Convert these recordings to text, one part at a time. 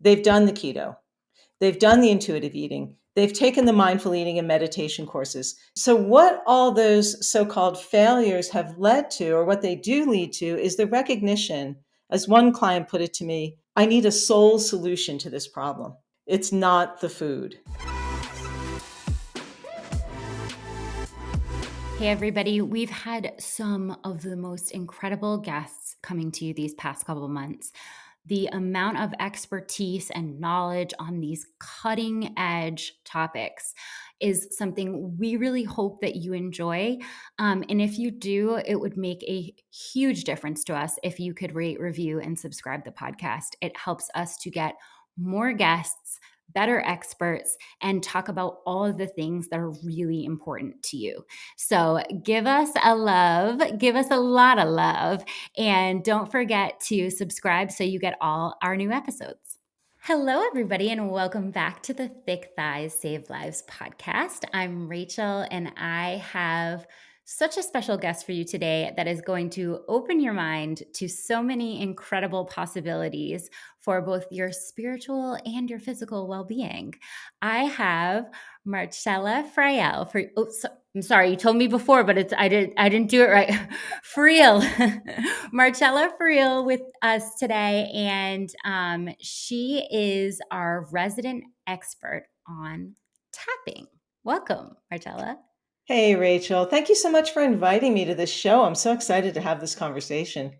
They've done the keto. They've done the intuitive eating. They've taken the mindful eating and meditation courses. So what all those so-called failures have led to, or what they do lead to, is the recognition, as one client put it to me, I need a soul solution to this problem. It's not the food. Hey, everybody. We've had some of the most incredible guests coming to you these past couple of months. The amount of expertise and knowledge on these cutting edge topics is something we really hope that you enjoy. And if you do, it would make a huge difference to us if you could rate, review, and subscribe the podcast. It helps us to get more guests, better experts, and talk about all of the things that are really important to you. So give us a love, give us a lot of love, and don't forget to subscribe so you get all our new episodes. Hello, everybody, and welcome back to the Thick Thighs Save Lives podcast. I'm Rachel, and I have such a special guest for you today that is going to open your mind to so many incredible possibilities for both your spiritual and your physical well-being. I have Marcella Friel. I'm sorry, you told me before, but I didn't do it right. Friel, Marcella Friel with us today, and she is our resident expert on tapping. Welcome, Marcella. Hey, Rachel. Thank you so much for inviting me to this show. I'm so excited to have this conversation.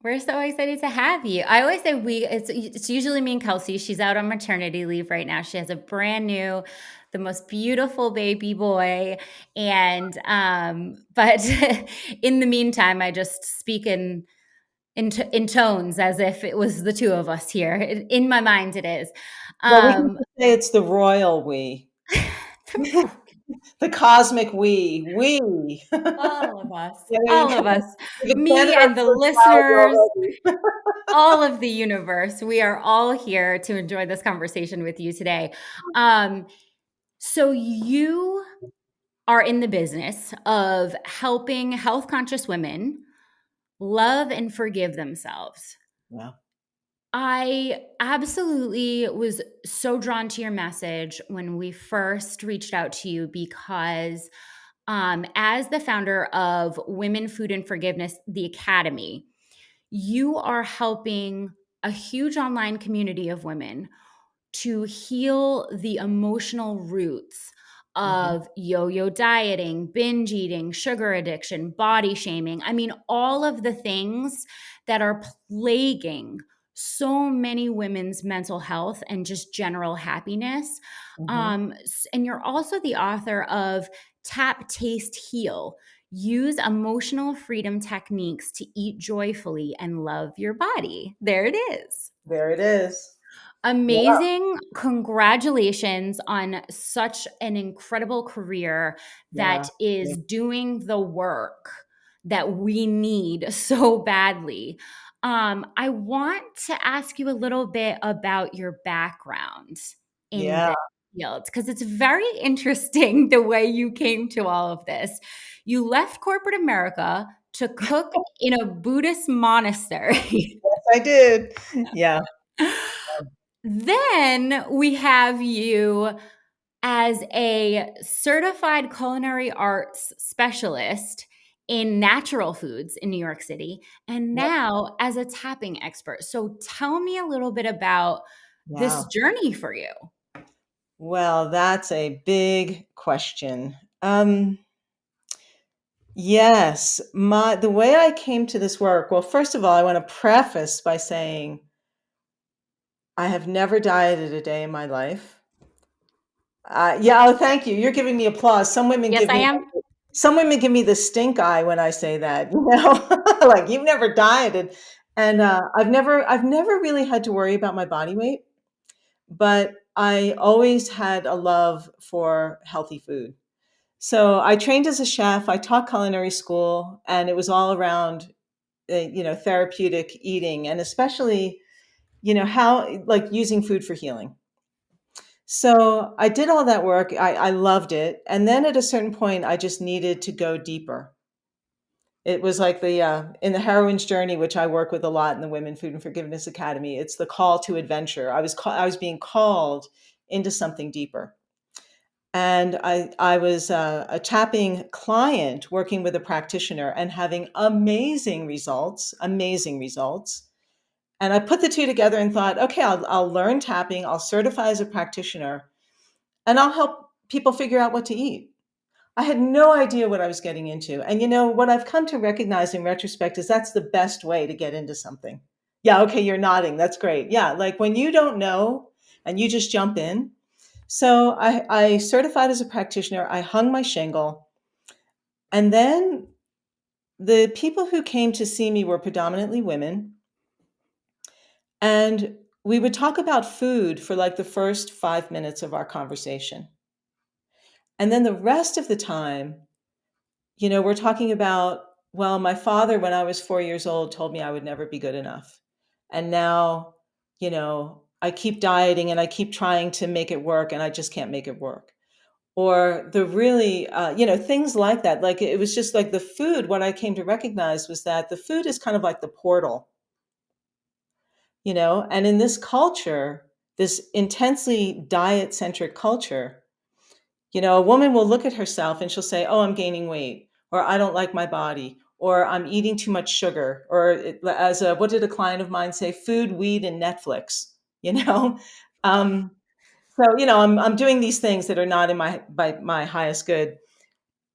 We're so excited to have you. I always say it's usually me and Kelsey. She's out on maternity leave right now. She has a brand new, the most beautiful baby boy. And but in the meantime, I just speak in tones as if it was the two of us here. In my mind, it is. Well, we can say it's the royal we. The cosmic we. All of us, Yeah, there you all go. of us, You've me expanded our and the personality listeners, already. all of the universe. We are all here to enjoy this conversation with you today. So you are in the business of helping health conscious women love and forgive themselves. Yeah. I absolutely was so drawn to your message when we first reached out to you because as the founder of Women, Food, and Forgiveness, the Academy, you are helping a huge online community of women to heal the emotional roots of yo-yo dieting, binge eating, sugar addiction, body shaming. I mean, all of the things that are plaguing so many women's mental health and just general happiness. And you're also the author of Tap, Taste, Heal. Use emotional freedom techniques to eat joyfully and love your body. There it is. There it is. Amazing. Congratulations on such an incredible career Yeah. that is doing the work that we need so badly. I want to ask you a little bit about your background in Yeah. this field because it's very interesting the way you came to all of this. You left corporate America to cook in a Buddhist monastery. Yes, I did. Yeah. Then we have you as a certified culinary arts specialist in natural foods in New York City, and Yep. now as a tapping expert. So tell me a little bit about this Yeah. journey for you. Well, that's a big question. Yes, the way I came to this work, well, first of all, I want to preface by saying I have never dieted a day in my life. Yeah, oh, thank you. You're giving me applause. Yes, I am. Some women give me the stink eye when I say that, you know, like you've never dieted. And I've never really had to worry about my body weight, but I always had a love for healthy food. So I trained as a chef. I taught culinary school, and it was all around, therapeutic eating, and especially, how like using food for healing. So I did all that work. I loved it. And then at a certain point, I just needed to go deeper. It was like the in the heroine's journey, which I work with a lot in the Women Food and Forgiveness Academy. It's the call to adventure. I was being called into something deeper, and I was a tapping client working with a practitioner and having amazing results, amazing results. And I put the two together and thought, okay, I'll learn tapping, I'll certify as a practitioner, and I'll help people figure out what to eat. I had no idea what I was getting into. And what I've come to recognize in retrospect is that's the best way to get into something. Yeah, okay, you're nodding. That's great. Yeah, like when you don't know and you just jump in. So I certified as a practitioner, I hung my shingle, and then the people who came to see me were predominantly women. And we would talk about food for like the first 5 minutes of our conversation. And then the rest of the time, we're talking about, well, my father, when I was 4 years old, told me I would never be good enough. And now, I keep dieting and I keep trying to make it work and I just can't make it work. Or the really, things like that. Like it was just like the food. What I came to recognize was that the food is kind of like the portal, and in this culture, this intensely diet centric culture, a woman will look at herself and she'll say, "Oh, I'm gaining weight," or "I don't like my body," or "I'm eating too much sugar," or what did a client of mine say? Food, weed, and Netflix. You know, um, so I'm doing these things that are not in my highest good.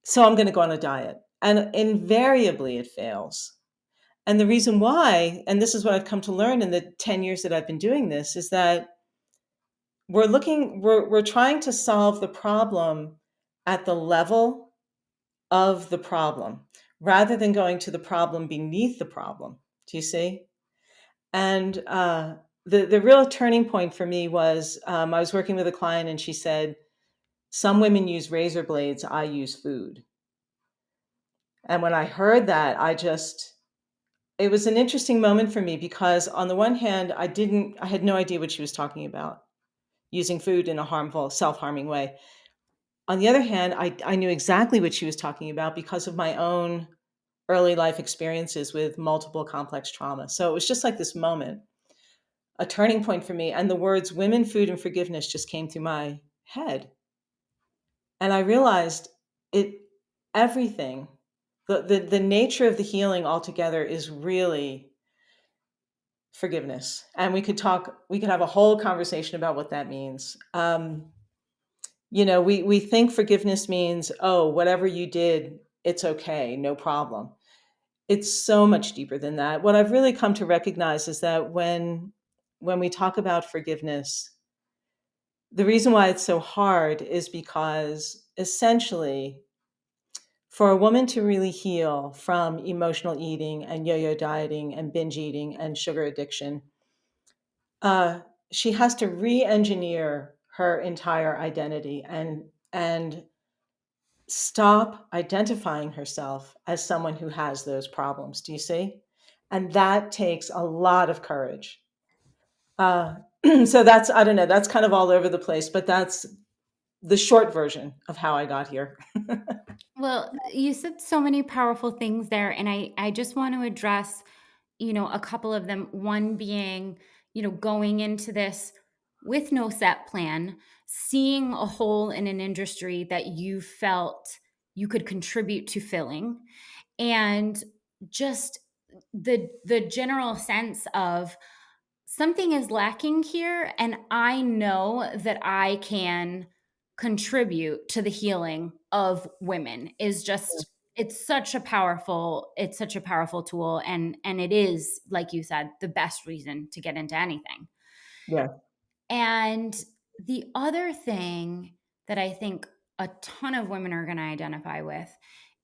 So I'm going to go on a diet, and invariably it fails. And the reason why, and this is what I've come to learn in the 10 years that I've been doing this, is that we're trying to solve the problem at the level of the problem rather than going to the problem beneath the problem. Do you see? And the real turning point for me was I was working with a client and she said, "Some women use razor blades, I use food." And when I heard that, it was an interesting moment for me because on the one hand, I had no idea what she was talking about, using food in a harmful, self-harming way. On the other hand, I knew exactly what she was talking about because of my own early life experiences with multiple complex trauma. So it was just like this moment, a turning point for me. And the words women, food, and forgiveness just came through my head. And I realized it, everything, the nature of the healing altogether is really forgiveness. And we could have a whole conversation about what that means. We think forgiveness means, oh, whatever you did, it's okay, no problem. It's so much deeper than that. What I've really come to recognize is that when we talk about forgiveness, the reason why it's so hard is because essentially for a woman to really heal from emotional eating and yo-yo dieting and binge eating and sugar addiction, uh, she has to re-engineer her entire identity and stop identifying herself as someone who has those problems. Do you see? And that takes a lot of courage. Uh, so that's, I don't know, that's kind of all over the place, but that's the short version of how I got here. Well, you said so many powerful things there, and I just want to address, a couple of them. One being, going into this with no set plan, seeing a hole in an industry that you felt you could contribute to filling, and just the general sense of something is lacking here, and I know that I can contribute to the healing of women is just it's such a powerful tool, and it is, like you said, the best reason to get into anything. Yeah. And the other thing that I think a ton of women are going to identify with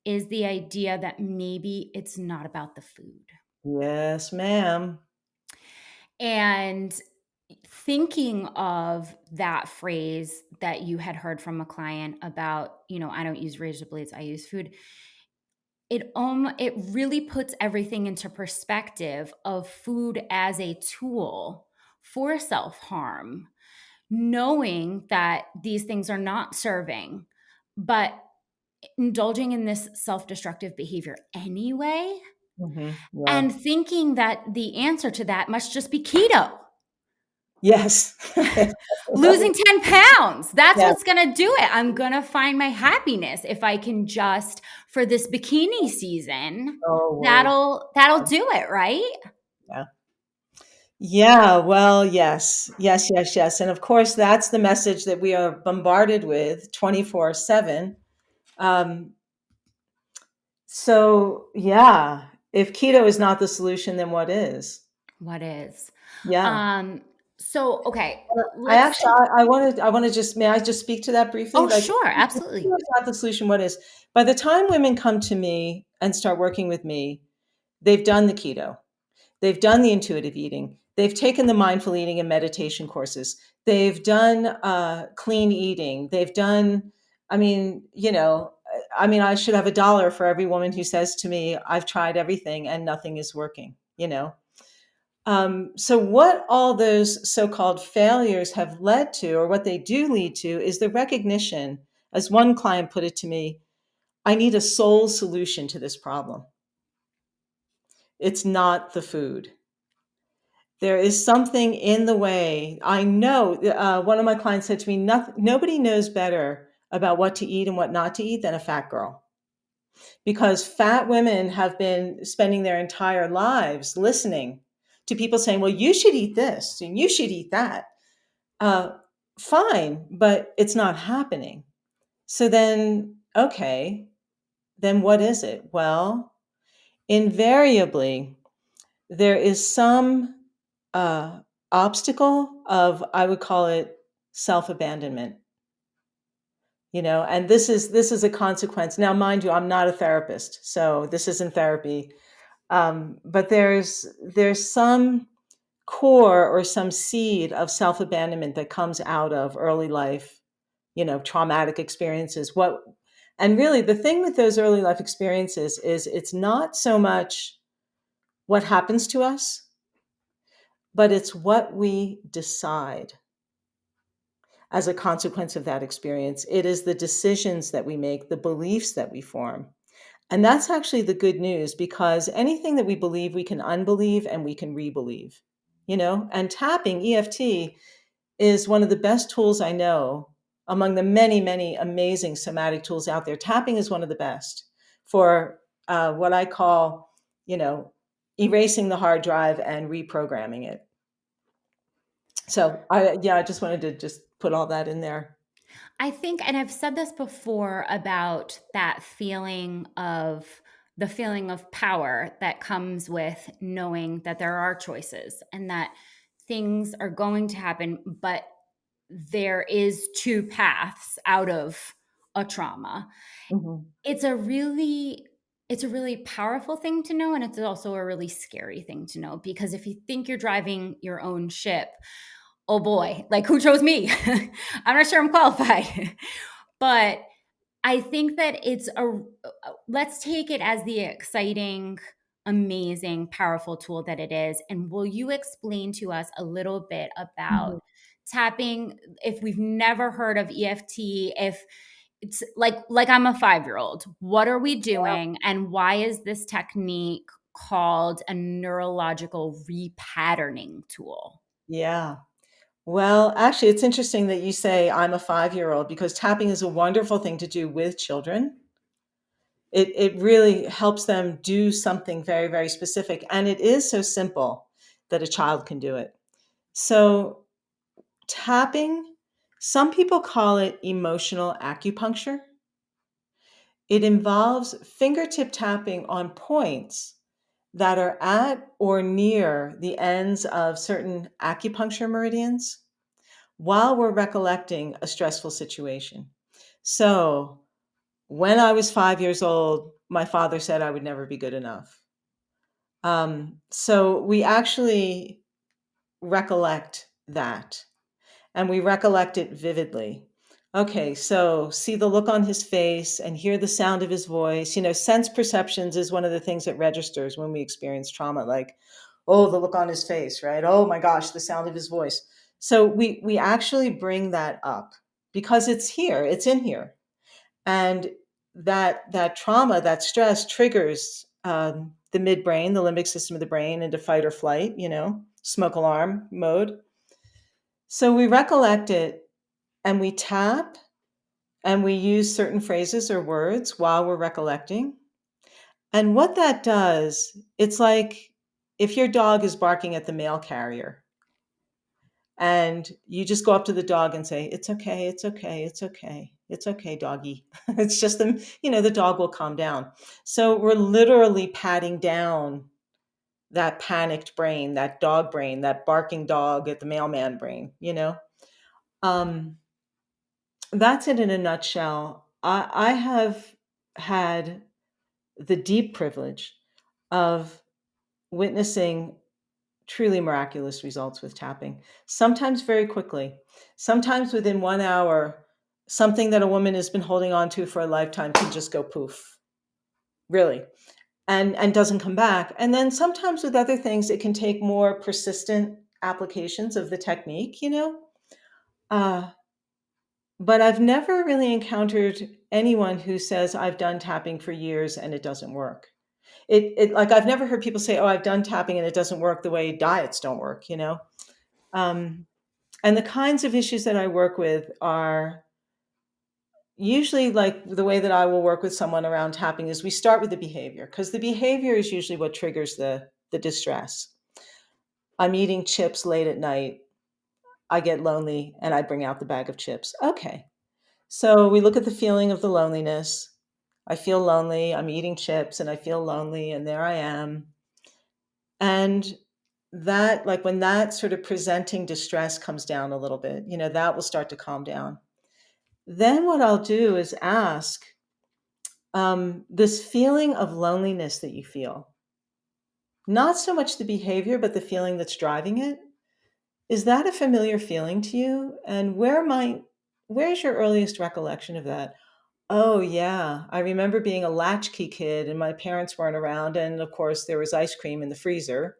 is the idea that maybe it's not about the food. Yes, ma'am. And thinking of that phrase that you had heard from a client about, I don't use razor blades, I use food. It really puts everything into perspective of food as a tool for self-harm, knowing that these things are not serving, but indulging in this self-destructive behavior anyway Yeah. and thinking that the answer to that must just be keto. Yes. Losing 10 pounds. That's Yeah. what's going to do it. I'm going to find my happiness if I can just for this bikini season. Oh, word. That'll do it, right? Yeah. Yeah, well, yes. Yes, yes, yes. And of course, that's the message that we are bombarded with 24/7. Um, so, yeah, if keto is not the solution, then what is? What is? Yeah. Um so okay, I let's actually, say I want to just, may I just speak to that briefly? oh Like, sure, if absolutely. keto is not the solution, what is? By the time women come to me and start working with me, they've done the keto. They've done the intuitive eating. They've taken the mindful eating and meditation courses. They've done clean eating. They've done, I mean, I should have $1 for every woman who says to me, I've tried everything and nothing is working. So, what all those so called failures have led to, or what they do lead to, is the recognition, as one client put it to me, I need a soul solution to this problem. It's not the food. There is something in the way. I know one of my clients said to me, nobody knows better about what to eat and what not to eat than a fat girl. Because fat women have been spending their entire lives listening to people saying, well, you should eat this and you should eat that. Uh, Fine, but it's not happening. So then, okay, then what is it? Well, invariably, there is some uh, obstacle of, I would call it, self-abandonment. And this is a consequence. Now, mind you, I'm not a therapist, so this isn't therapy. But there's some core or some seed of self-abandonment that comes out of early life, traumatic experiences. And really, the thing with those early life experiences is it's not so much what happens to us, but it's what we decide as a consequence of that experience. It is the decisions that we make, the beliefs that we form. And that's actually the good news, because anything that we believe, we can unbelieve and we can rebelieve. And tapping, EFT, is one of the best tools I know among the many, many amazing somatic tools out there. Tapping is one of the best for what I call, you know, erasing the hard drive and reprogramming it. So I just wanted to just put all that in there. I think, and I've said this before about that feeling of the feeling of power that comes with knowing that there are choices and that things are going to happen, but there is two paths out of a trauma. Mhm. It's a really it's a really powerful thing to know, and it's also a really scary thing to know, because if you think you're driving your own ship, oh boy, like who chose me? I'm not sure I'm qualified. But I think that it's let's take it as the exciting, amazing, powerful tool that it is. And will you explain to us a little bit about Mhm. tapping if we've never heard of EFT, if it's like I'm a 5-year-old. What are we doing and why is this technique called a neurological repatterning tool? Yeah. Well, actually, it's interesting that you say I'm a 5-year-old, because tapping is a wonderful thing to do with children. It really helps them do something very, very specific. And it is so simple that a child can do it. So, tapping, some people call it emotional acupuncture. It involves fingertip tapping on points that are at or near the ends of certain acupuncture meridians while we're recollecting a stressful situation. So, when I was 5 years old, my father said I would never be good enough. So, we actually recollect that, and we recollect it vividly. Okay, so see the look on his face and hear the sound of his voice. Sense perceptions is one of the things that registers when we experience trauma, like, oh, the look on his face, right? Oh my gosh, the sound of his voice. So we actually bring that up because it's here, it's in here. And that trauma, that stress triggers the midbrain, the limbic system of the brain into fight or flight, smoke alarm mode. So we recollect it and we tap and we use certain phrases or words while we're recollecting. And what that does, it's like if your dog is barking at the mail carrier and you just go up to the dog and say, "It's okay, it's okay, it's okay. It's okay, doggy." It's just the dog will calm down. So we're literally patting down that panicked brain, that dog brain, that barking dog at the mailman brain. Um, that's it in a nutshell. I have had the deep privilege of witnessing truly miraculous results with tapping, sometimes very quickly, sometimes within 1 hour. Something that a woman has been holding on to for a lifetime can just go poof, really, and doesn't come back. And then sometimes with other things, it can take more persistent applications of the technique. Uh, but I've never really encountered anyone who says, "I've done tapping for years and it doesn't work." Like I've never heard people say, "Oh, I've done tapping and it doesn't work the way diets don't work." Um, and the kinds of issues that I work with are usually like the way that I will work with someone around tapping is we start with the behavior because the behavior is usually what triggers the distress. I'm eating chips late at night. I get lonely and I bring out the bag of chips. Okay. So we look at the feeling of the loneliness. I feel lonely. I'm eating chips and I feel lonely and there I am. And that, like when that sort of presenting distress comes down a little bit, that will start to calm down. Then what I'll do is ask, this feeling of loneliness that you feel, not so much the behavior, but the feeling that's driving it, is that a familiar feeling to you? And where's your earliest recollection of that? Oh, yeah. I remember being a latchkey kid and my parents weren't around. And of course, there was ice cream in the freezer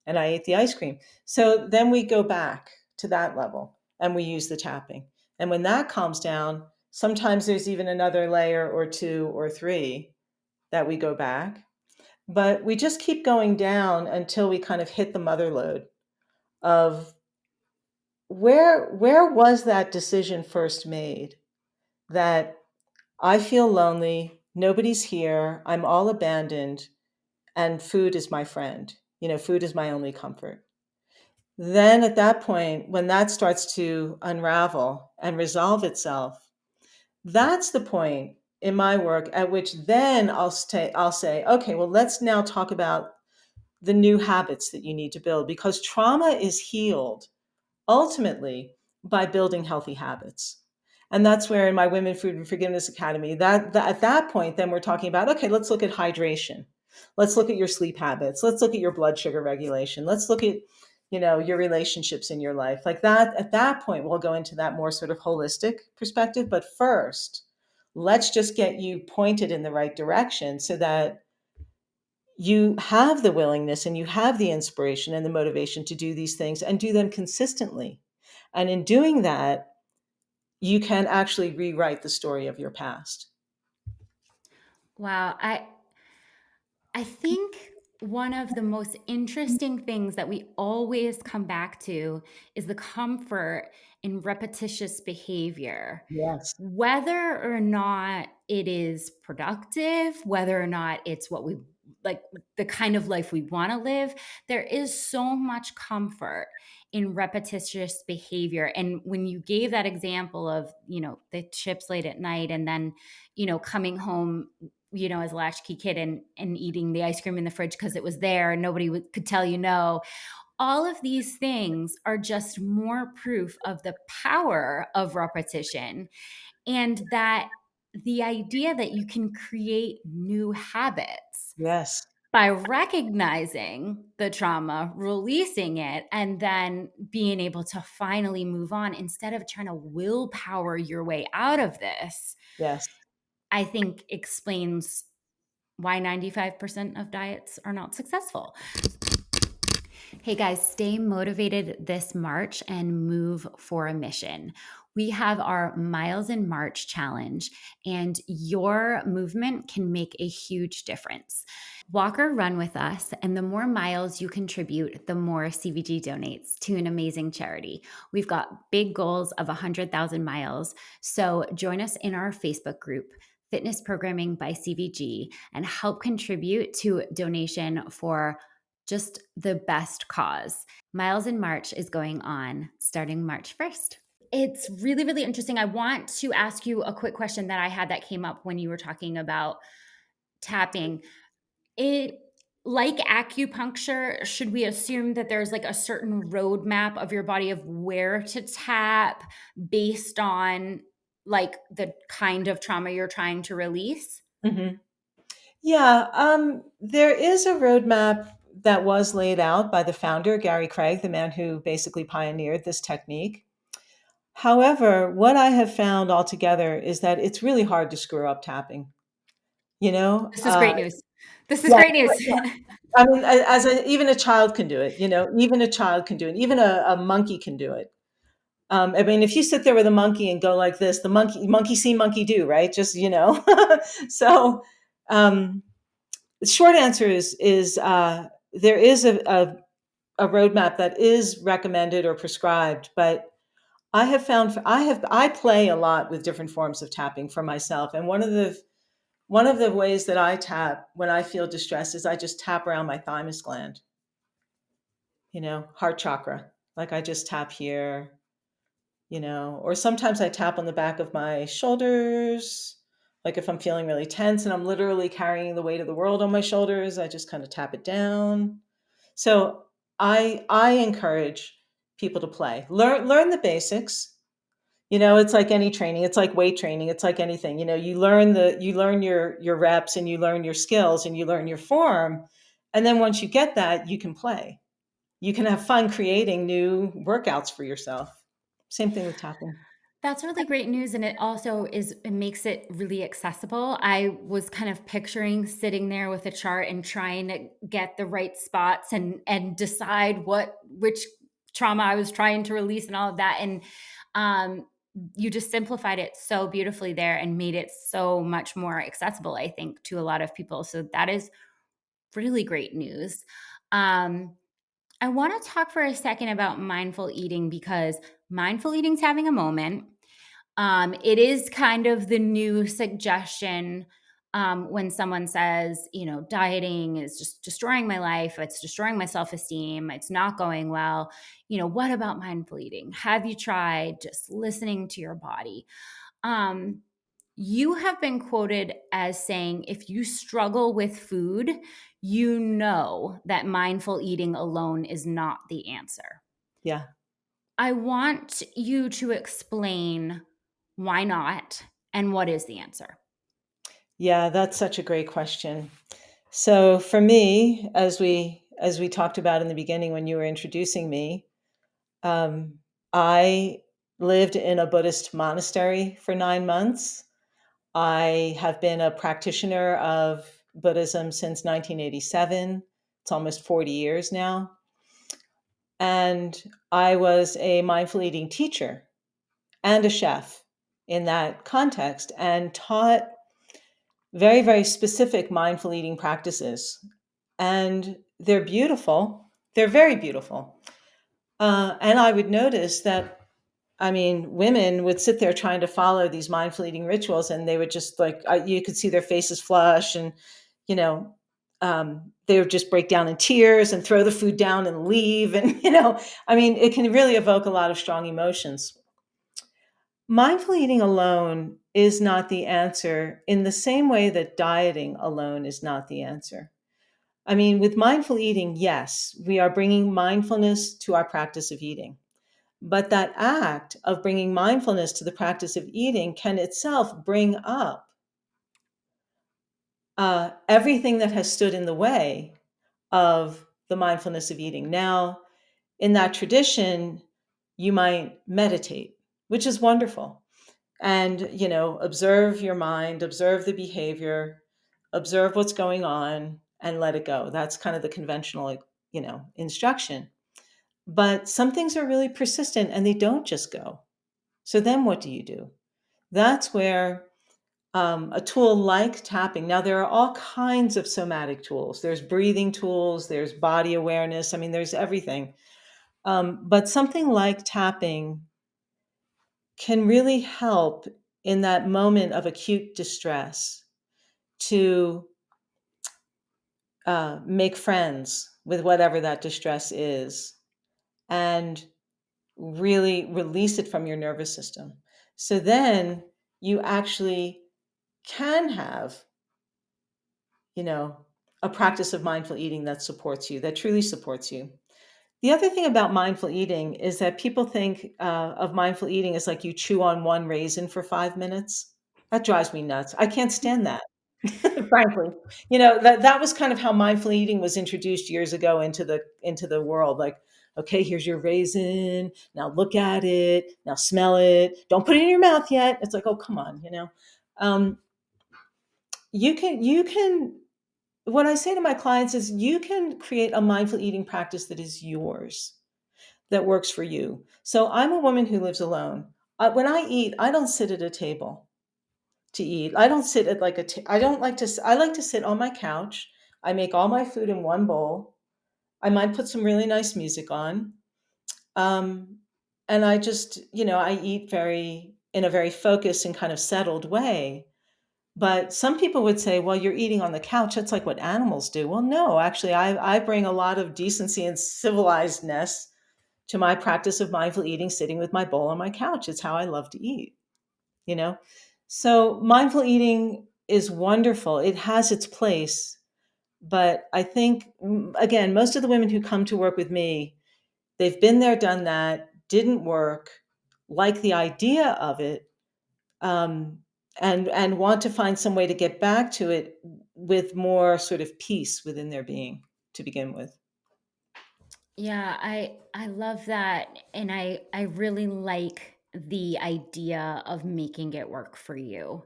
and I ate the ice cream. So then we go back to that level and we use the tapping. And when that calms down, sometimes there's even another layer or two or three that we go back. But we just keep going down until we kind of hit the mother lode of where was that decision first made that I feel lonely, nobody's here, I'm all abandoned, and food is my friend. Food is my only comfort. Then at that point, when that starts to unravel and resolve itself, that's the point in my work at which then I'll say, okay, well, let's now talk about the new habits that you need to build because trauma is healed ultimately by building healthy habits. And that's where in my Women Food and Forgiveness Academy, that at that point, then we're talking about, okay, let's look at hydration. Let's look at your sleep habits. Let's look at your blood sugar regulation. Let's look at, your relationships in your life. Like that, at that point, we'll go into that more sort of holistic perspective. But first, let's just get you pointed in the right direction so that you have the willingness and you have the inspiration and the motivation to do these things and do them consistently. And in doing that, you can actually rewrite the story of your past. Wow. I think one of the most interesting things that we always come back to is the comfort in repetitious behavior. Yes. Whether or not it is productive, whether or not it's what we like, the kind of life we want to live, there is so much comfort in repetitious behavior. And when you gave that example of, the chips late at night and then, coming home, as a latchkey kid and eating the ice cream in the fridge because it was there and nobody could tell you no. All of these things are just more proof of the power of repetition and that the idea that you can create new habits Yes. by recognizing the trauma, releasing it, and then being able to finally move on instead of trying to willpower your way out of this, Yes. I think explains why 95% of diets are not successful. Hey guys, stay motivated this March and move for a mission. We have our Miles in March challenge, and your movement can make a huge difference. Walk or run with us, and the more miles you contribute, the more CVG donates to an amazing charity. We've got big goals of 100,000 miles, so join us in our Facebook group, Fitness Programming by CVG, and help contribute to donation for just the best cause. Miles in March is going on starting March 1st. It's really, really interesting. I want to ask you a quick question that I had that came up when you were talking about tapping. It like acupuncture, should we assume that there's like a certain roadmap of your body of where to tap based on like the kind of trauma you're trying to release? Mhm. Yeah, there is a roadmap that was laid out by the founder, Gary Craig, the man who basically pioneered this technique. However, what I have found altogether is that it's really hard to screw up tapping. You know, This is great news. This is yeah, great news. I mean, even a child can do it. You know, even a child can do it. Even a monkey can do it. I mean, if you sit there with a monkey and go like this, the monkey see, monkey do, right? Just so um, the short answer is there is a roadmap that is recommended or prescribed, but I have found I play a lot with different forms of tapping for myself, and one of the ways that I tap when I feel distressed is I just tap around my thymus gland, heart chakra. Like I just tap here, or sometimes I tap on the back of my shoulders. Like if I'm feeling really tense and I'm literally carrying the weight of the world on my shoulders, I just kind of tap it down. So I encourage people to play. Learn the basics. It's like any training. It's like weight training. It's like anything. You learn your reps and you learn your skills and you learn your form. And then once you get that, you can play. You can have fun creating new workouts for yourself. Same thing with tapping. That's really great news, and it makes it really accessible. I was kind of picturing sitting there with a chart and trying to get the right spots and decide which trauma I was trying to release and all of that. And um, you just simplified it so beautifully there and made it so much more accessible, I think, to a lot of people. So that is really great news. Um, I want to talk for a second about mindful eating because mindful eating's having a moment. It is kind of the new suggestion when someone says, dieting is just destroying my life, it's destroying my self esteem, it's not going well. What about mindful eating? Have you tried just listening to your body? Um, you have been quoted as saying if you struggle with food, you know that mindful eating alone is not the answer. Yeah. I want you to explain why not and what is the answer. Yeah, that's such a great question. So for me, as we talked about in the beginning when you were introducing me, I lived in a Buddhist monastery for 9 months. I have been a practitioner of Buddhism since 1987. It's almost 40 years now. And I was a mindful eating teacher and a chef in that context and taught very, very specific mindful eating practices. And they're beautiful. They're very beautiful. And I would notice that, I mean, women would sit there trying to follow these mindful eating rituals, and they would just like, you could see their faces flush, and, you know, they would just break down in tears and throw the food down and leave. And, I mean, it can really evoke a lot of strong emotions. Mindful eating alone is not the answer in the same way that dieting alone is not the answer. I mean, with mindful eating, yes, we are bringing mindfulness to our practice of eating. But that act of bringing mindfulness to the practice of eating can itself bring up everything that has stood in the way of the mindfulness of eating. Now, in that tradition, you might meditate, which is wonderful. And, observe your mind, observe the behavior, observe what's going on, and let it go. That's kind of the conventional instruction. But some things are really persistent and they don't just go. So then what do you do? That's where a tool like tapping. Now, there are all kinds of somatic tools. There's breathing tools, there's body awareness. I mean, there's everything. But something like tapping can really help in that moment of acute distress to make friends with whatever that distress is and really release it from your nervous system. So then you actually can have, you know, a practice of mindful eating that supports you, that truly supports you. The other thing about mindful eating is that people think of mindful eating as like you chew on one raisin for 5 minutes. That drives me nuts. I can't stand that, frankly. That was kind of how mindful eating was introduced years ago into the world. Like, okay, here's your raisin. Now look at it. Now smell it. Don't put it in your mouth yet. It's like, oh, come on. Um, you can. What I say to my clients is, you can create a mindful eating practice that is yours, that works for you. So I'm a woman who lives alone. When I eat, I don't sit at a table to eat. I don't sit at like I don't like to, I like to sit on my couch. I make all my food in one bowl. I might put some really nice music on. Um, and I just, I eat in a very focused and kind of settled way. But some people would say, well, you're eating on the couch. That's like what animals do. Well, no, actually, I bring a lot of decency and civilizedness to my practice of mindful eating, sitting with my bowl on my couch. It's how I love to eat, you know? So mindful eating is wonderful. It has its place. But I think, again, most of the women who come to work with me, they've been there, done that, didn't work, like the idea of it, um, and want to find some way to get back to it with more sort of peace within their being to begin with. Yeah, I love that, and I really like the idea of making it work for you,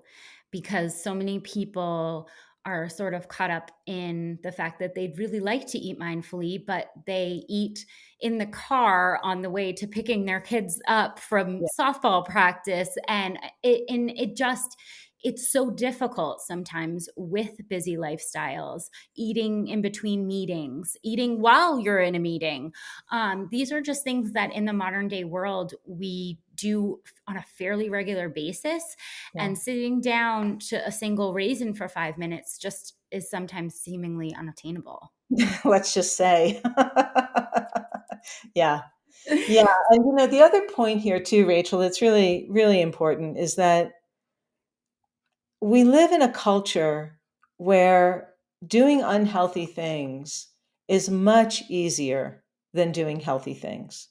because so many people are sort of caught up in the fact that they'd really like to eat mindfully, but they eat in the car on the way to picking their kids up from Yeah. softball practice, and it just, it's so difficult sometimes with busy lifestyles, eating in between meetings, eating while you're in a meeting. These are just things that in the modern day world we do on a fairly regular basis. Yeah. And sitting down to a single raisin for 5 minutes just is sometimes seemingly unattainable. Let's just say. Yeah. Yeah. And the other point here too, Rachel, that's really, really important is that we live in a culture where doing unhealthy things is much easier than doing healthy things.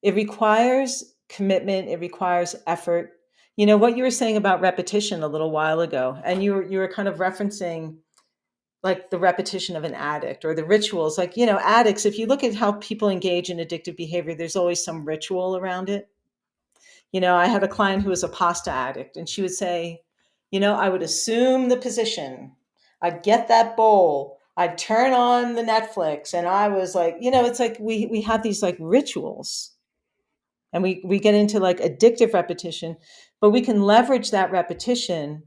It requires commitment, it requires effort. What you were saying about repetition a little while ago, and you were kind of referencing like the repetition of an addict or the rituals. Like, addicts, if you look at how people engage in addictive behavior, there's always some ritual around it. I had a client who was a pasta addict, and she would say, I would assume the position, I'd get that bowl, I'd turn on the Netflix, and I was like, it's like we have these like rituals, and we get into like addictive repetition, but we can leverage that repetition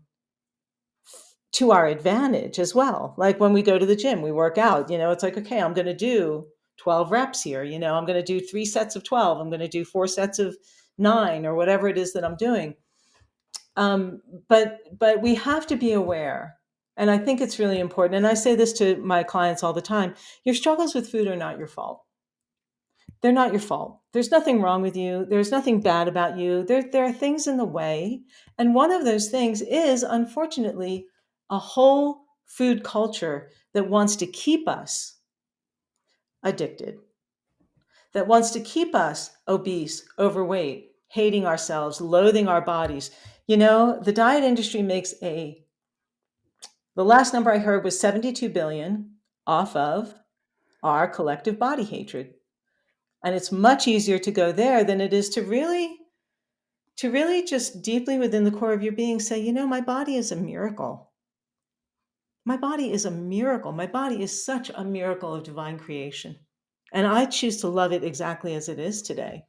to our advantage as well. Like when we go to the gym, we work out, it's like, okay, I'm going to do 12 reps here. I'm going to do 3 sets of 12. I'm going to do 4 sets of 9 or whatever it is that I'm doing. But we have to be aware. And I think it's really important. And I say this to my clients all the time. Your struggles with food are not your fault. They're not your fault. There's nothing wrong with you. There's nothing bad about you. There are things in the way. And one of those things is, unfortunately, a whole food culture that wants to keep us addicted, that wants to keep us obese, overweight, hating ourselves, loathing our bodies. The diet industry makes the last number I heard was 72 billion off of our collective body hatred. And it's much easier to go there than it is to really just deeply within the core of your being say, my body is a miracle. My body is a miracle. My body is such a miracle of divine creation. And I choose to love it exactly as it is today.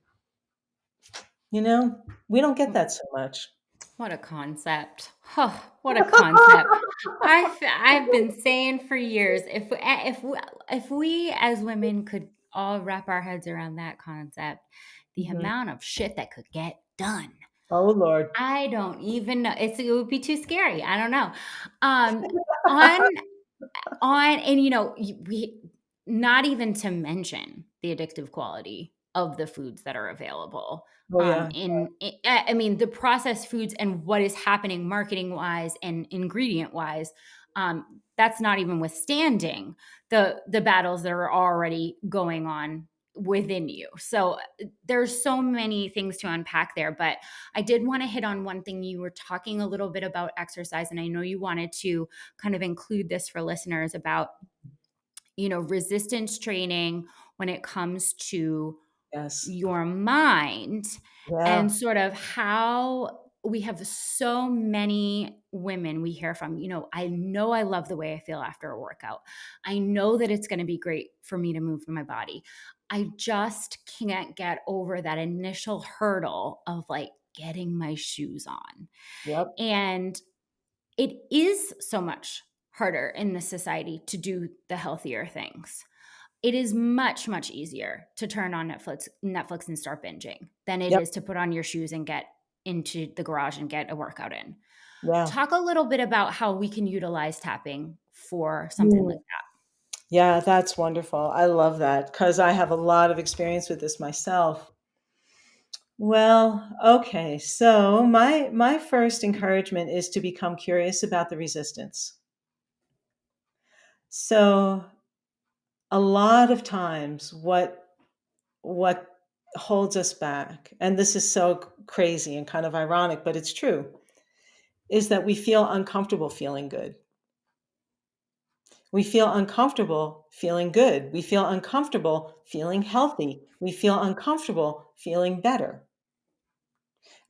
You know, we don't get that so much. What a concept. Oh, what a concept. I've been saying for years, if we as women could all wrap our heads around that concept, the Mhm. amount of shit that could get done. Oh, Lord. I don't even know. It would be too scary. I don't know. Um, on and we not even to mention the addictive quality of the foods that are available Oh, yeah. I mean the processed foods and what is happening marketing wise and ingredient wise. That's not even withstanding the battles that are already going on within you. So there's so many things to unpack there, but I did want to hit on one thing. You were talking a little bit about exercise, and I know you wanted to kind of include this for listeners about resistance training when it comes to Yes. your mind, and Yeah. sort of how we have so many women we hear from, I know I love the way I feel after a workout. I know that it's going to be great for me to move my body. I just can't get over that initial hurdle of like getting my shoes on. Yep. And it is so much harder in this society to do the healthier things. It is much, much easier to turn on Netflix and start binging than it Yep. is to put on your shoes and get into the garage and get a workout in. Yeah. Talk a little bit about how we can utilize tapping for something Mm. like that. Yeah, that's wonderful. I love that because I have a lot of experience with this myself. Well, okay. So my first encouragement is to become curious about the resistance. So a lot of times what holds us back, and this is so crazy and kind of ironic, but it's true, is that we feel uncomfortable feeling good. We feel uncomfortable feeling good. We feel uncomfortable feeling healthy. We feel uncomfortable feeling better.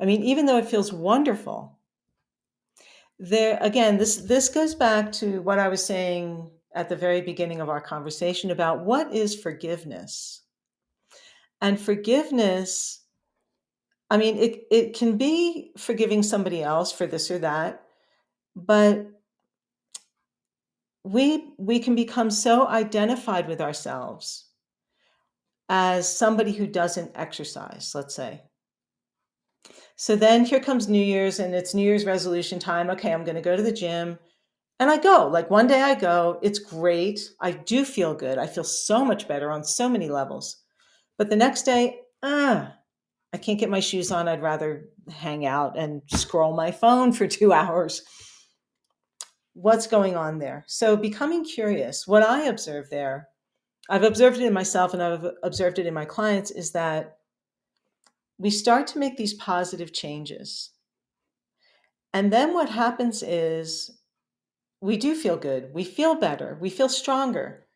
I mean, even though it feels wonderful, there again, this goes back to what I was saying at the very beginning of our conversation about what is forgiveness. And forgiveness, I mean, it can be forgiving somebody else for this or that, but we can become so identified with ourselves as somebody who doesn't exercise, let's say. So then here comes New Year's and it's New Year's resolution time. Okay, I'm going to go to the gym. And I go. Like one day I go, it's great. I do feel good. I feel so much better on so many levels. But the next day, I can't get my shoes on. I'd rather hang out and scroll my phone for 2 hours. What's going on there? So becoming curious, what I observe there, I've observed it in myself and I've observed it in my clients, is that we start to make these positive changes. And then what happens is we do feel good. We feel better. We feel stronger.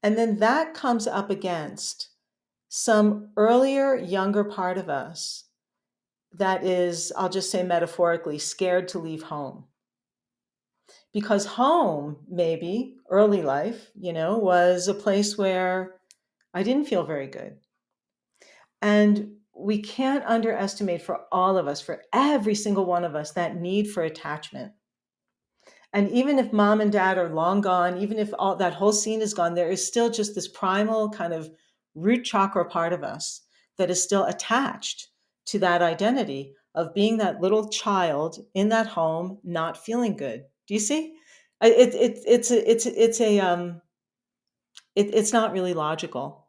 And then that comes up against some earlier, younger part of us that is, I'll just say metaphorically, scared to leave home. Because home, maybe early life, was a place where I didn't feel very good. And we can't underestimate for all of us, for every single one of us, that need for attachment. And even if mom and dad are long gone, even if all that whole scene is gone, there is still just this primal kind of root chakra part of us that is still attached to that identity of being that little child in that home, not feeling good. Do you see? It's not really logical,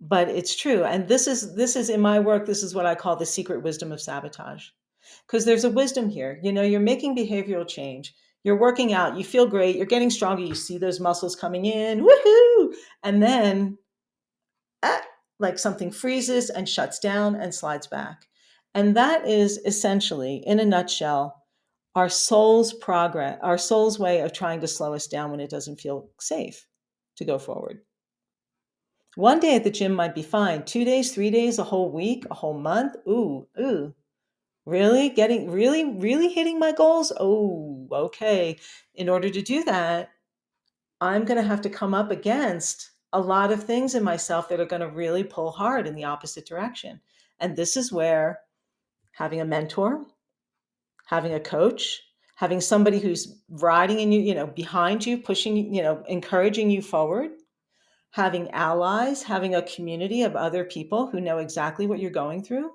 but it's true. And this is in my work. This is what I call the secret wisdom of sabotage. Because there's a wisdom here. You're making behavioral change. You're working out. You feel great. You're getting stronger. You see those muscles coming in. Woohoo! And then, ah, like something freezes and shuts down and slides back. And that is essentially, in a nutshell, our soul's progress, our soul's way of trying to slow us down when it doesn't feel safe to go forward. One day at the gym might be fine. 2 days, 3 days, a whole week, a whole month. Ooh, ooh. Really? Getting really, really hitting my goals? Oh, okay. In order to do that, I'm going to have to come up against a lot of things in myself that are going to really pull hard in the opposite direction. And this is where having a mentor, having a coach, having somebody who's riding in you, behind you, pushing, encouraging you forward, having allies, having a community of other people who know exactly what you're going through.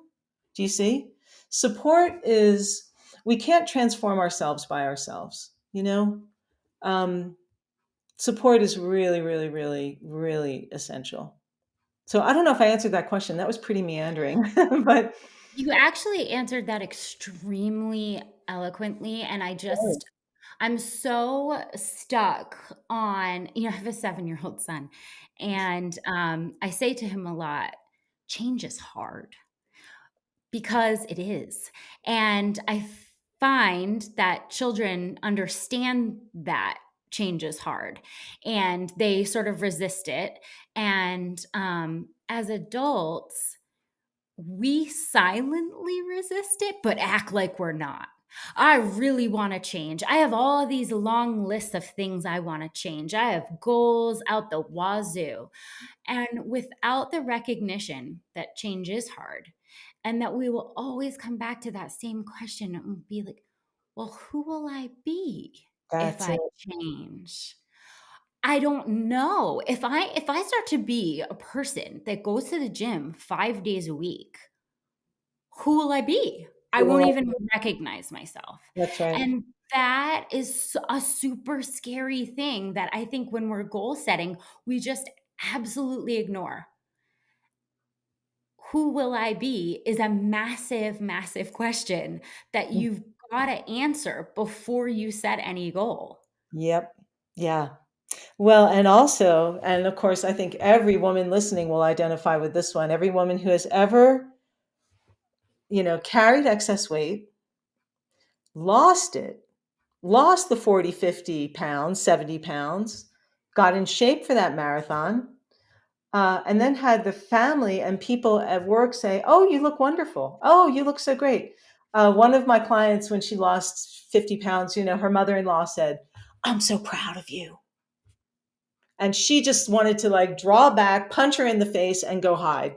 Do you see? Support is, we can't transform ourselves by ourselves, Um, support is really, really, really, really essential. So I don't know if I answered that question. That was pretty meandering, but You actually answered that extremely eloquently, and I'm so stuck on, I have a 7-year-old son, and, I say to him a lot, "Change is hard." Because it is, and I find that children understand that change is hard, and they sort of resist it, and, as adults we silently resist it, but act like we're not. I really want to change. I have all these long lists of things I want to change. I have goals out the wazoo. And without the recognition that change is hard and that we will always come back to that same question and be like, well, who will I be if that's it. I change? I don't know. If I start to be a person that goes to the gym 5 days a week, who will I be? I Who won't will even I- recognize myself. That's right. And that is a super scary thing that I think when we're goal setting, we just absolutely ignore. Who will I be is a massive, massive question that you've got to answer before you set any goal. Yep. Yeah. Well, and also, and of course, I think every woman listening will identify with this one. Every woman who has ever, carried excess weight, lost it, lost the 40, 50 pounds, 70 pounds, got in shape for that marathon, and then had the family and people at work say, "Oh, you look wonderful. Oh, you look so great." One of my clients, when she lost 50 pounds, her mother in law said, "I'm so proud of you." And she just wanted to like draw back, punch her in the face, and go hide,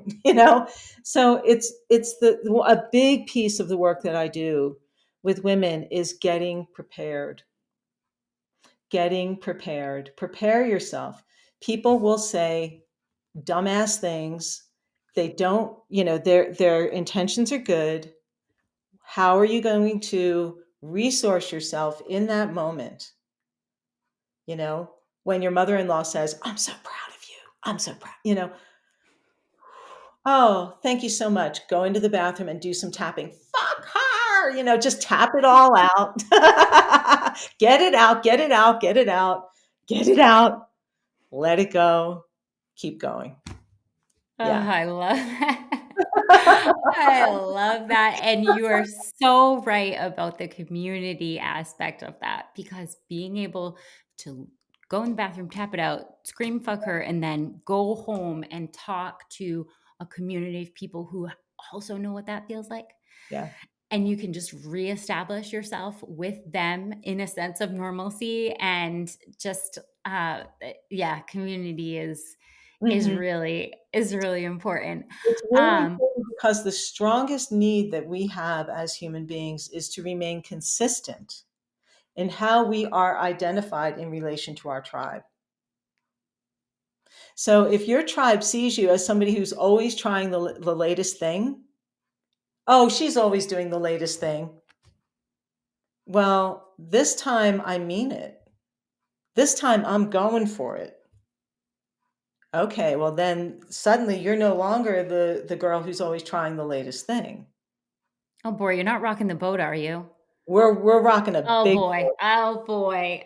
So it's a big piece of the work that I do with women is getting prepared. Getting prepared. Prepare yourself. People will say dumbass things. They don't, their intentions are good. How are you going to resource yourself in that moment? You know, when your mother-in-law says, "I'm so proud of you. I'm so proud." "Oh, thank you so much." Go into the bathroom and do some tapping. Fuck her, just tap it all out. Get it out, get it out, get it out, get it out. Let it go. Keep going. Oh, Yeah. I love that. I love that, and you are so right about the community aspect of that, because being able to go in the bathroom, tap it out, scream "fuck her," and then go home and talk to a community of people who also know what that feels like, Yeah. and you can just reestablish yourself with them in a sense of normalcy, and just, yeah, community Mhm. is really important. It's really Um important because the strongest need that we have as human beings is to remain consistent in how we are identified in relation to our tribe. So if your tribe sees you as somebody who's always trying the latest thing, "Oh, she's always doing the latest thing." Well, this time I mean it. This time I'm going for it. Okay, well then suddenly you're no longer the girl who's always trying the latest thing. Oh boy, you're not rocking the boat, are you? We're rocking a Oh big boy, oh boy.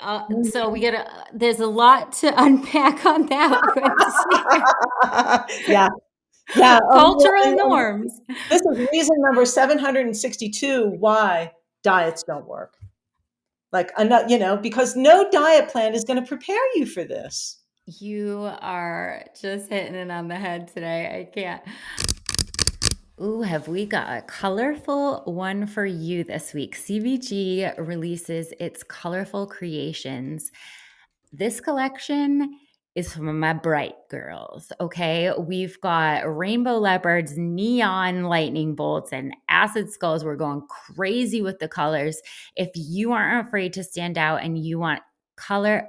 So boat. we gotta there's a lot to unpack on that one too. Yeah, yeah. Cultural norms. This is reason number 762 why diets don't work. Like, because no diet plan is going to prepare you for this. You are just hitting it on the head today. I can't. Ooh, have we got a colorful one for you this week? CVG releases its Colorful Creations. This collection is from my bright girls. Okay. We've got rainbow leopards, neon lightning bolts, and acid skulls. We're going crazy with the colors. If you aren't afraid to stand out and you want color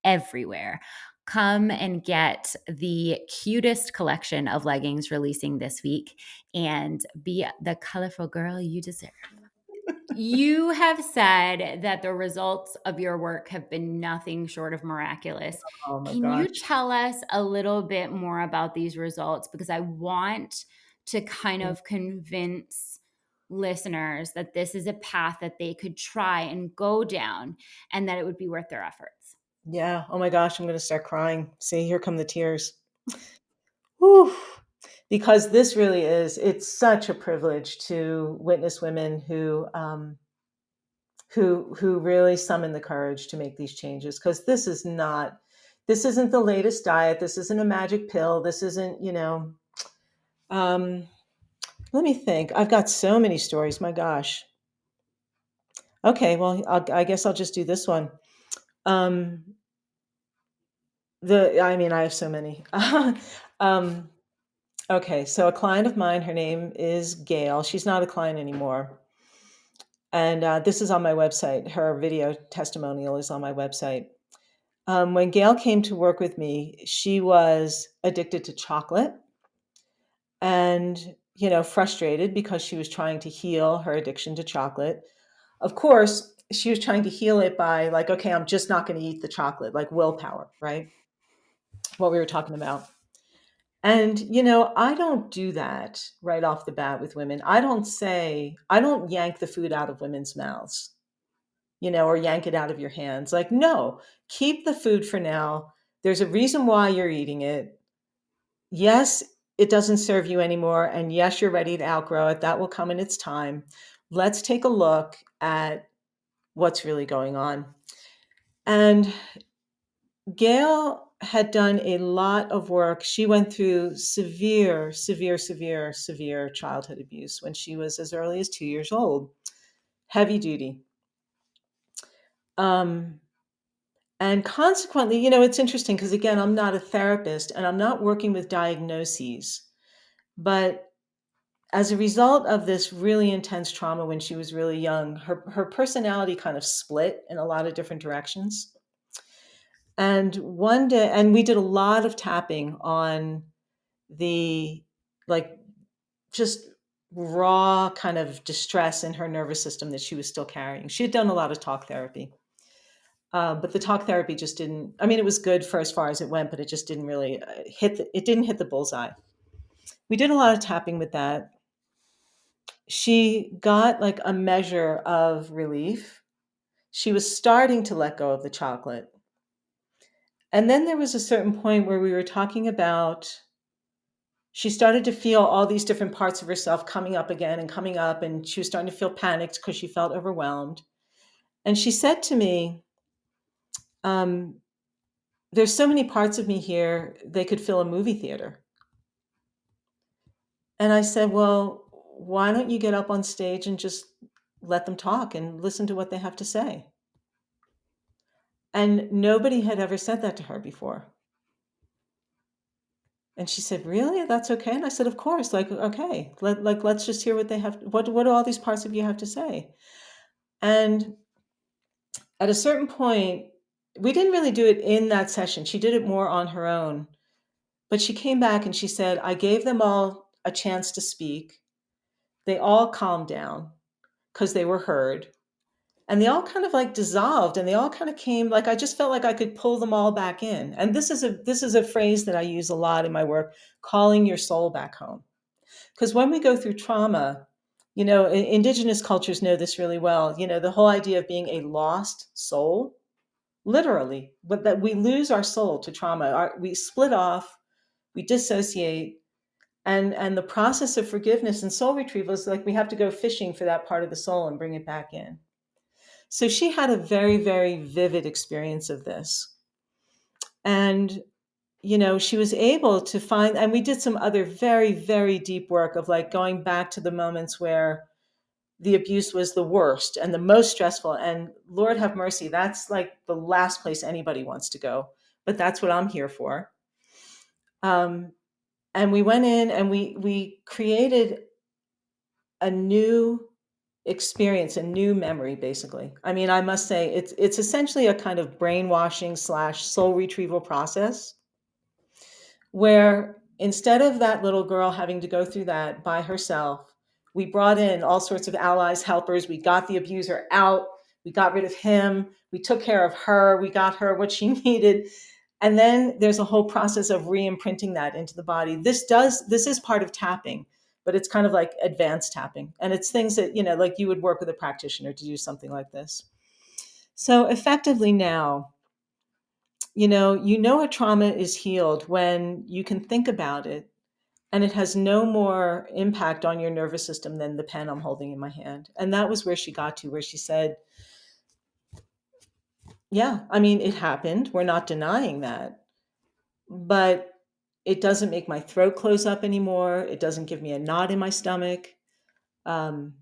everywhere, come and get the cutest collection of leggings releasing this week and be the colorful girl you deserve. You have said that the results of your work have been nothing short of miraculous. Oh my Can you gosh. tell us a little bit more about these results? Because I want to kind of convince listeners that this is a path that they could try and go down and that it would be worth their efforts. Yeah. Oh my gosh, I'm going to start crying. See, here come the tears. Whew. Because this really is, it's such a privilege to witness women who really summon the courage to make these changes. Because this isn't the latest diet. This isn't a magic pill. This isn't, um, let me think. I've got so many stories. My gosh. Okay, well, I guess I'll just do this one. Um, I mean, I have so many. um, okay, so a client of mine, her name is Gail. She's not a client anymore. And this is on my website. Her video testimonial is on my website. When Gail came to work with me, she was addicted to chocolate and, frustrated because she was trying to heal her addiction to chocolate. Of course, she was trying to heal it by like, okay, I'm just not going to eat the chocolate, like willpower, right? What we were talking about. And, I don't do that right off the bat with women. I don't yank the food out of women's mouths, or yank it out of your hands. Like, no, keep the food for now. There's a reason why you're eating it. Yes, it doesn't serve you anymore. And yes, you're ready to outgrow it. That will come in its time. Let's take a look at what's really going on. And Gail had done a lot of work. She went through severe, severe, severe, severe childhood abuse when she was as early as 2 years old, heavy duty. And consequently, it's interesting because, again, I'm not a therapist and I'm not working with diagnoses. But as a result of this really intense trauma when she was really young, her personality kind of split in a lot of different directions. And one day, and we did a lot of tapping on the, like, just raw kind of distress in her nervous system that she was still carrying. She had done a lot of talk therapy. But the talk therapy just didn't, I mean, it was good for as far as it went, but it just didn't really it didn't hit the bullseye. We did a lot of tapping with that. She got like a measure of relief. She was starting to let go of the chocolate. And then there was a certain point where we were talking about, she started to feel all these different parts of herself coming up again and coming up, and she was starting to feel panicked because she felt overwhelmed. And she said to me, um, there's so many parts of me here, they could fill a movie theater. And I said, well, why don't you get up on stage and just let them talk and listen to what they have to say? And nobody had ever said that to her before. And she said, really? That's okay? And I said, of course. Like, okay, let's just hear what they have. What do all these parts of you have to say? And at a certain point, we didn't really do it in that session. She did it more on her own. But she came back and she said, I gave them all a chance to speak. They all calmed down because they were heard. And they all kind of like dissolved and they all kind of came, like, I just felt like I could pull them all back in. And this is a phrase that I use a lot in my work, calling your soul back home. Because when we go through trauma, indigenous cultures know this really well. The whole idea of being a lost soul, literally, but that we lose our soul to trauma. We split off, we dissociate, and the process of forgiveness and soul retrieval is like we have to go fishing for that part of the soul and bring it back in. So she had a very, very vivid experience of this. And, she was able to find, and we did some other very, very deep work of like going back to the moments where the abuse was the worst and the most stressful. And Lord have mercy, that's like the last place anybody wants to go but that's what I'm here for. Um, and we went in and we created a new experience, a new memory, basically. I mean, I must say it's essentially a kind of brainwashing slash soul retrieval process where instead of that little girl having to go through that by herself, we brought in all sorts of allies, helpers. We got the abuser out. We got rid of him. We took care of her. We got her what she needed. And then there's a whole process of re-imprinting that into the body. This is part of tapping, but it's kind of like advanced tapping. And it's things that, like you would work with a practitioner to do something like this. So effectively now, a trauma is healed when you can think about it and it has no more impact on your nervous system than the pen I'm holding in my hand. And that was where she got to, where she said, yeah, I mean, it happened. We're not denying that. But it doesn't make my throat close up anymore. It doesn't give me a knot in my stomach. Um,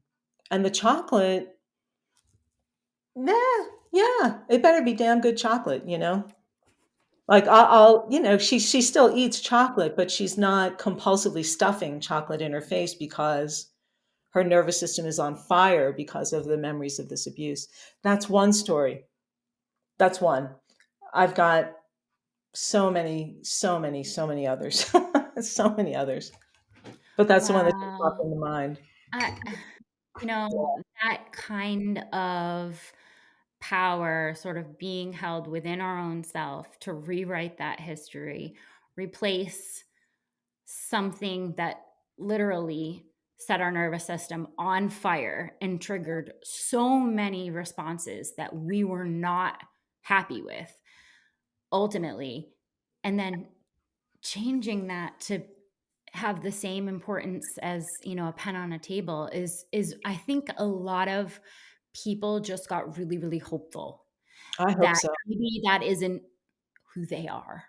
and the chocolate, nah, yeah, it better be damn good chocolate. Like she still eats chocolate, but she's not compulsively stuffing chocolate in her face because her nervous system is on fire because of the memories of this abuse. That's one story. That's one. I've got so many, so many, so many others. So many others. But that's the one that just popped Wow. into mind. I you know, that kind of power sort of being held within our own self to rewrite that history, replace something that literally set our nervous system on fire and triggered so many responses that we were not happy with ultimately. And then changing that to have the same importance as, a pen on a table is I think a lot of people just got really, really hopeful I hope that so. maybe that isn't who they are.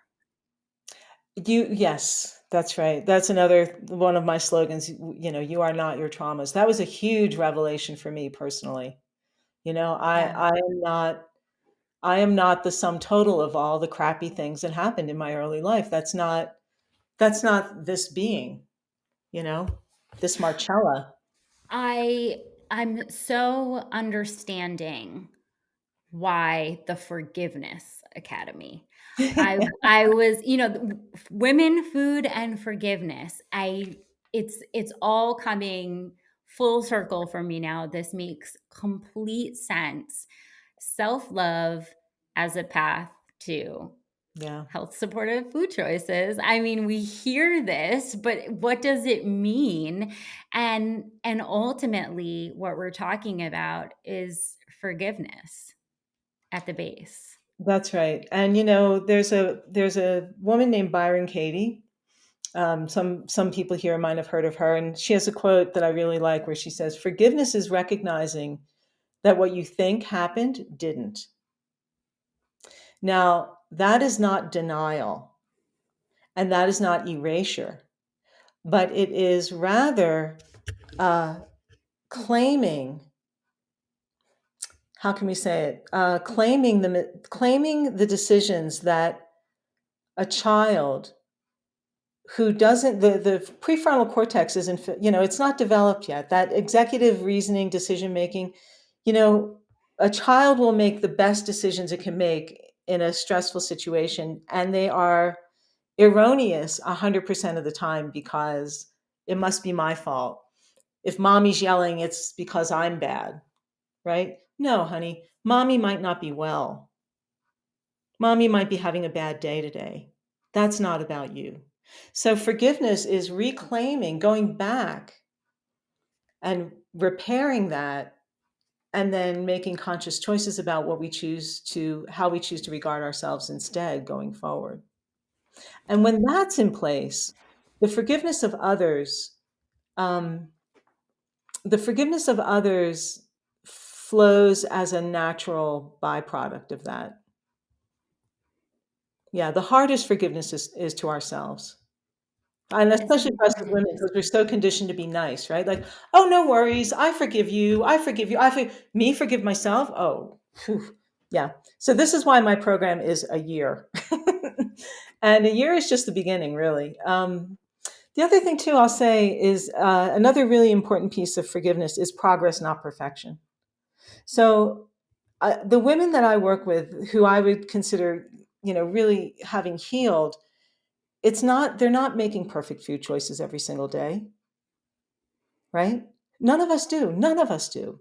Yes, that's right. That's another one of my slogans. You are not your traumas. That was a huge revelation for me personally. Yeah. I am not the sum total of all the crappy things that happened in my early life. That's not this being, you know, this Marcella. I'm so understanding why the Forgiveness Academy. I was, women, food, and forgiveness. It's all coming full circle for me now. This makes complete sense. Self-love as a path to Yeah, health supportive food choices. I mean, we hear this, but what does it mean? And ultimately what we're talking about is forgiveness at the base. that's right. And there's a woman named Byron Katie. Some people here might have heard of her, and she has a quote that I really like, where she says, "Forgiveness is recognizing that what you think happened didn't." Now, that is not denial, and that is not erasure, but it is rather uh, claiming. How can we say it? Claiming the decisions that a child who doesn't the prefrontal cortex isn't it's not developed yet. That executive reasoning, decision making, you know a child will make the best decisions it can make in a stressful situation, and they are erroneous 100% of the time, because it must be my fault. If mommy's yelling, it's because I'm bad, right? No, honey, mommy might not be well. Mommy might be having a bad day today. That's not about you. So forgiveness is reclaiming, going back and repairing that, and then making conscious choices about how we choose to regard ourselves instead going forward. And when that's in place, the forgiveness of others, um, the forgiveness of others flows as a natural byproduct of that. Yeah, the hardest forgiveness is to ourselves. And especially Isn't for us as women, it? because we're so conditioned to be nice, right? Like, "Oh, no worries. I forgive you. I forgive you. Me forgive myself? Oh, phew. Yeah. So this is why my program is a year. And a year is just the beginning, really. The other thing, too, I'll say is another really important piece of forgiveness is progress, not perfection. So the women that I work with who I would consider, really having healed, they're not making perfect food choices every single day, right? None of us do. None of us do.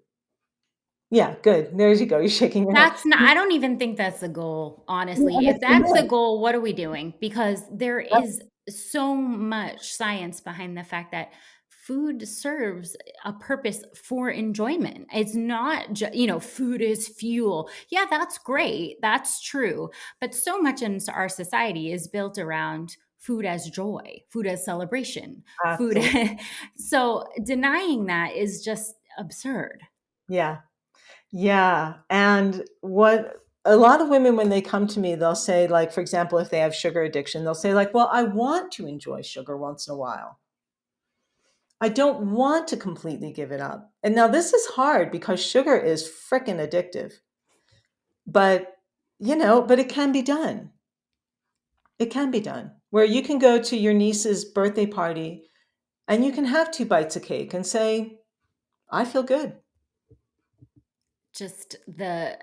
Yeah, good. There you go. You're shaking your head. That's not I don't even think that's the goal, Yeah, honestly. If that's the that's the myth. goal, what are we doing? Because there Yep, is so much science behind the fact that food serves a purpose for enjoyment. It's not food is fuel. Yeah, that's great. That's true. But so much in our society is built around food as joy, food as celebration, food. absolutely. So denying that is just absurd. Yeah. Yeah. And what a lot of women, when they come to me, they'll say, like, for example, if they have sugar addiction, they'll say, like, well, I want to enjoy sugar once in a while. I don't want to completely give it up. And now this is hard because sugar is frickin' addictive. But, but it can be done. It can be done. Where you can go to your niece's birthday party and you can have 2 bites of cake and say, I feel good. Just the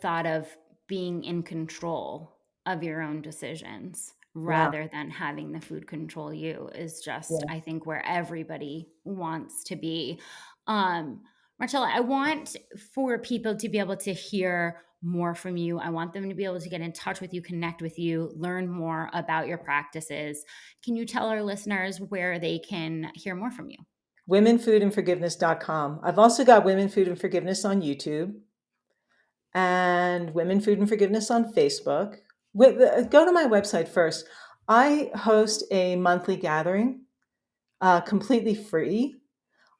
thought of being in control of your own decisions Yeah. rather than having the food control you is just, I Yes. think, where everybody wants to be. um Marcella, I want for people to be able to hear more from you. I want them to be able to get in touch with you, connect with you, learn more about your practices. Can you tell our listeners where they can hear more from you? Womenfoodandforgiveness.com. I've also got Women Food and Forgiveness on YouTube and Women Food and Forgiveness on Facebook. Go to my website first. I host a monthly gathering, completely free,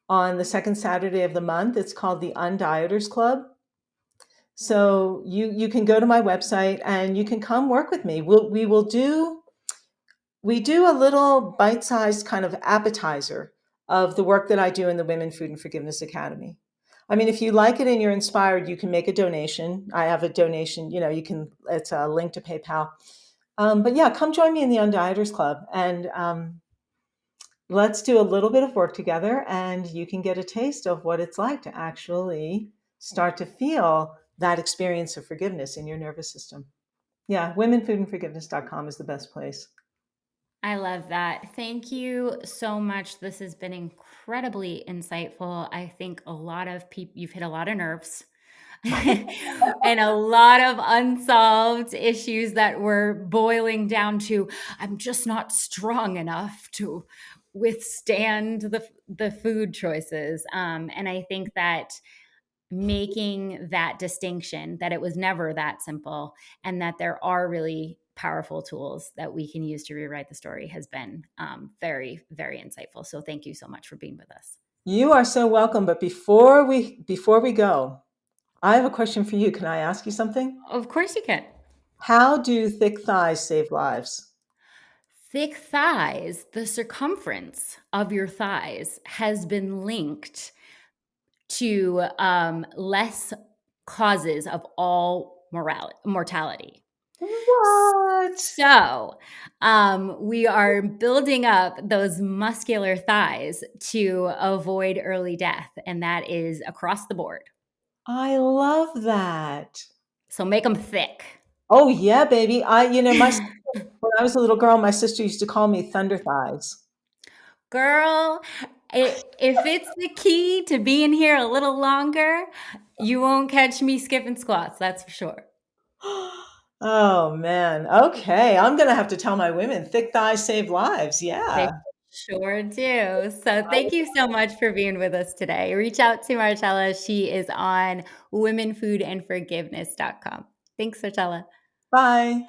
on the second Saturday of the month. It's called the Undieters Club. So you can go to my website and you can come work with me. We do a little bite-sized kind of appetizer of the work that I do in the Women Food and Forgiveness Academy. I mean, if you like it and you're inspired, you can make a donation. I have a donation, it's a link to PayPal. But yeah, come join me in the Undieters Club and let's do a little bit of work together and you can get a taste of what it's like to actually start to feel that experience of forgiveness in your nervous system. Yeah, womenfoodandforgiveness.com is the best place. I love that. Thank you so much. This has been incredibly insightful. I think a lot of people, you've hit a lot of nerves and a lot of unsolved issues that were boiling down to, I'm just not strong enough to withstand the food choices. And I think that making that distinction, that it was never that simple and that there are really powerful tools that we can use to rewrite the story has been very, very insightful. So thank you so much for being with us. You are so welcome. But before we go, I have a question for you. Can I ask you something? Of course you can. How do thick thighs save lives? Thick thighs, the circumference of your thighs has been linked to less causes of all mortality. What? So, we are building up those muscular thighs to avoid early death, and that is across the board. I love that. So make them thick. Oh yeah, baby. When I was a little girl, my sister used to call me Thunder Thighs. Girl, if it's the key to being here a little longer, you won't catch me skipping squats, that's for sure. Oh man. Okay. I'm gonna have to tell my women thick thighs save lives. They Yeah. sure do. So thank you so much for being with us today. Reach out to Marcella. She is on womenfoodandforgiveness.com. Thanks, Marcella. Bye.